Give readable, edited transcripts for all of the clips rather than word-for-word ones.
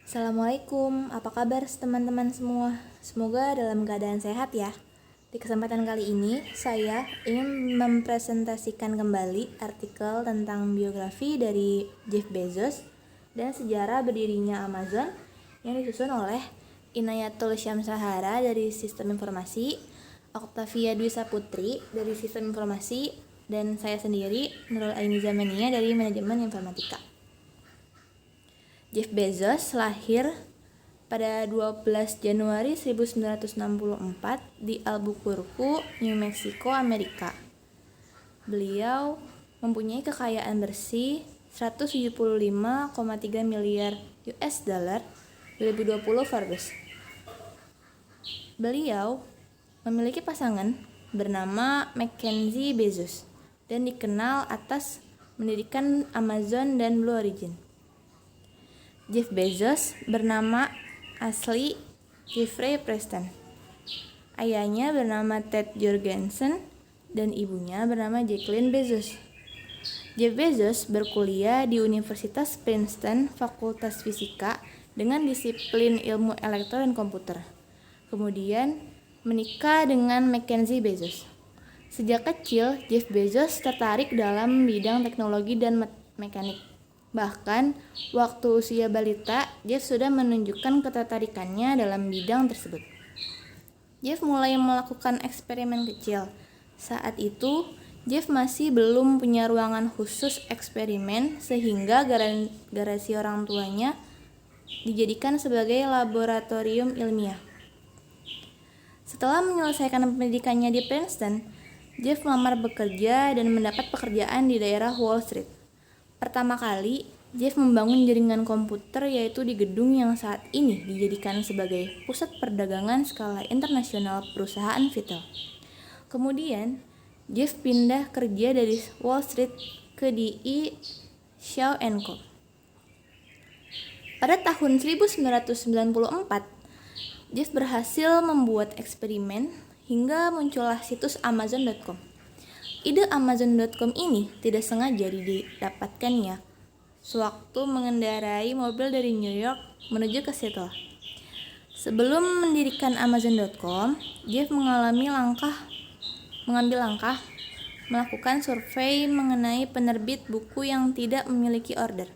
Assalamualaikum, apa kabar teman-teman semua? Semoga dalam keadaan sehat ya. Di kesempatan kali ini, saya ingin mempresentasikan kembali artikel tentang biografi dari Jeff Bezos dan sejarah berdirinya Amazon yang disusun oleh Inayatul Syamsahara dari Sistem Informasi, Octavia Dwi Saputri dari Sistem Informasi, dan saya sendiri, Nurul Aini Zamania dari Manajemen Informatika. Jeff Bezos lahir pada 12 Januari 1964 di Albuquerque, New Mexico, Amerika. Beliau mempunyai kekayaan bersih 175,3 miliar US dollar 2020 Forbes. Beliau memiliki pasangan bernama Mackenzie Bezos dan dikenal atas mendirikan Amazon dan Blue Origin. Jeff Bezos bernama asli Jeffrey Preston. Ayahnya bernama Ted Jorgensen dan ibunya bernama Jacqueline Bezos. Jeff Bezos berkuliah di Universitas Princeton Fakultas Fisika dengan disiplin ilmu elektro dan komputer. Kemudian menikah dengan Mackenzie Bezos. Sejak kecil, Jeff Bezos tertarik dalam bidang teknologi dan mekanik. Bahkan, waktu usia balita, Jeff sudah menunjukkan ketertarikannya dalam bidang tersebut. Jeff mulai melakukan eksperimen kecil. Saat itu, Jeff masih belum punya ruangan khusus eksperimen sehingga garasi orang tuanya dijadikan sebagai laboratorium ilmiah. Setelah menyelesaikan pendidikannya di Princeton, Jeff melamar bekerja dan mendapat pekerjaan di daerah Wall Street. Pertama kali, Jeff membangun jaringan komputer yaitu di gedung yang saat ini dijadikan sebagai pusat perdagangan skala internasional perusahaan Vittel. Kemudian, Jeff pindah kerja dari Wall Street ke DE Shaw & Co. Pada tahun 1994, Jeff berhasil membuat eksperimen hingga muncullah situs Amazon.com. Ide Amazon.com ini tidak sengaja didapatkannya sewaktu mengendarai mobil dari New York menuju ke Seattle. Sebelum mendirikan Amazon.com, Jeff mengambil langkah melakukan survei mengenai penerbit buku yang tidak memiliki order.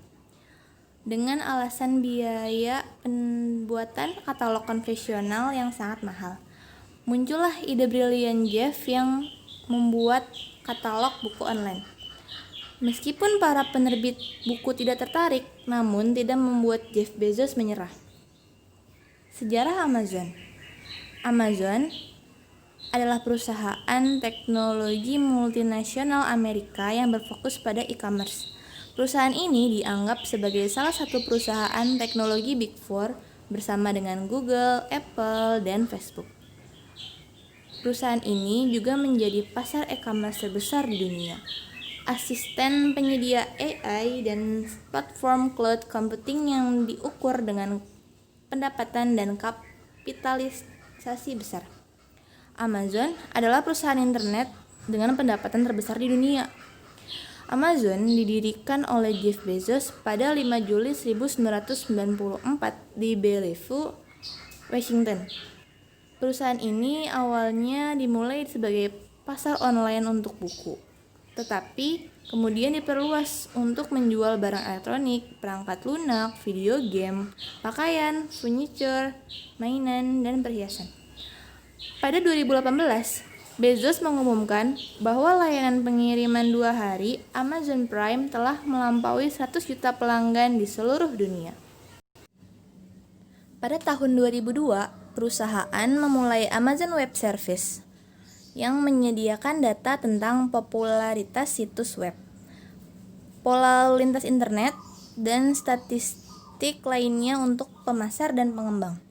Dengan alasan biaya pembuatan katalog konvensional yang sangat mahal, muncullah ide brilian Jeff yang membuat katalog buku online. Meskipun para penerbit buku tidak tertarik, namun tidak membuat Jeff Bezos menyerah. Sejarah Amazon. Amazon adalah perusahaan teknologi multinasional Amerika yang berfokus pada e-commerce. Perusahaan ini dianggap sebagai salah satu perusahaan teknologi Big Four bersama dengan Google, Apple, dan Facebook. Perusahaan ini juga menjadi pasar e-commerce terbesar di dunia. Asisten penyedia AI dan platform cloud computing yang diukur dengan pendapatan dan kapitalisasi besar. Amazon adalah perusahaan internet dengan pendapatan terbesar di dunia. Amazon didirikan oleh Jeff Bezos pada 5 Juli 1994 di Bellevue, Washington. Perusahaan ini awalnya dimulai sebagai pasar online untuk buku, tetapi kemudian diperluas untuk menjual barang elektronik, perangkat lunak, video game, pakaian, furniture, mainan, dan perhiasan. Pada 2018, Bezos mengumumkan bahwa layanan pengiriman 2 hari Amazon Prime telah melampaui 100 juta pelanggan di seluruh dunia. Pada tahun 2002, perusahaan memulai Amazon Web Service yang menyediakan data tentang popularitas situs web, pola lalu lintas internet, dan statistik lainnya untuk pemasar dan pengembang.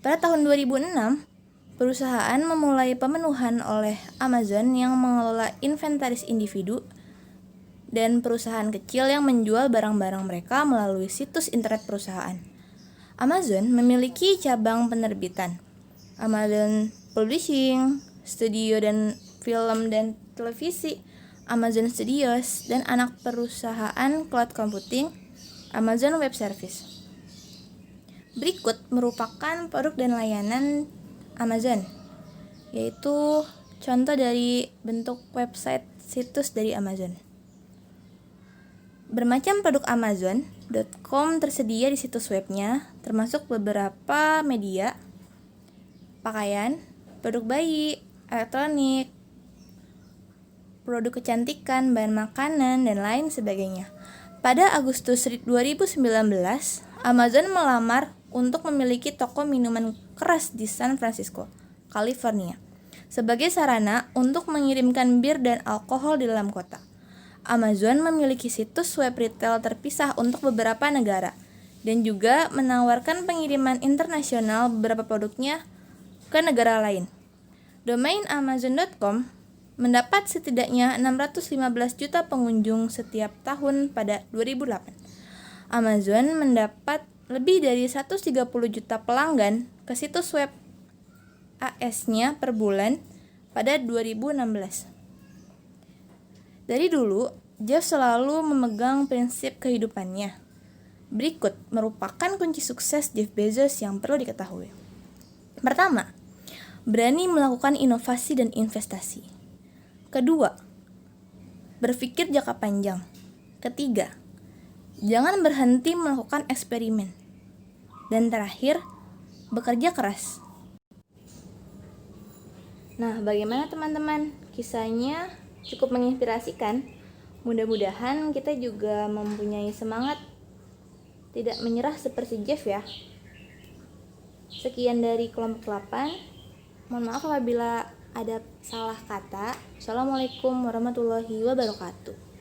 Pada tahun 2006, perusahaan memulai pemenuhan oleh Amazon yang mengelola inventaris individu dan perusahaan kecil yang menjual barang-barang mereka melalui situs internet perusahaan. Amazon memiliki cabang penerbitan, Amazon Publishing, studio dan film dan televisi, Amazon Studios, dan anak perusahaan cloud computing, Amazon Web Service. Berikut merupakan produk dan layanan Amazon, yaitu contoh dari bentuk website situs dari Amazon. Bermacam produk Amazon.com tersedia di situs webnya, termasuk beberapa media, pakaian, produk bayi, elektronik, produk kecantikan, bahan makanan, dan lain sebagainya. Pada Agustus 2019, Amazon melamar untuk memiliki toko minuman keras di San Francisco, California, sebagai sarana untuk mengirimkan bir dan alkohol di dalam kota. Amazon memiliki situs web retail terpisah untuk beberapa negara dan juga menawarkan pengiriman internasional beberapa produknya ke negara lain. Domain Amazon.com mendapat setidaknya 615 juta pengunjung setiap tahun pada 2008. Amazon mendapat lebih dari 130 juta pelanggan ke situs web AS-nya per bulan pada 2016. Dari dulu, Jeff selalu memegang prinsip kehidupannya. Berikut merupakan kunci sukses Jeff Bezos yang perlu diketahui. Pertama, berani melakukan inovasi dan investasi. Kedua, berpikir jangka panjang. Ketiga, jangan berhenti melakukan eksperimen. Dan terakhir, bekerja keras. Nah, bagaimana teman-teman? Kisahnya cukup menginspirasikan. Mudah-mudahan kita juga mempunyai semangat tidak menyerah seperti Jeff ya. Sekian dari kelompok 8. Mohon maaf apabila ada salah kata. Assalamualaikum warahmatullahi wabarakatuh.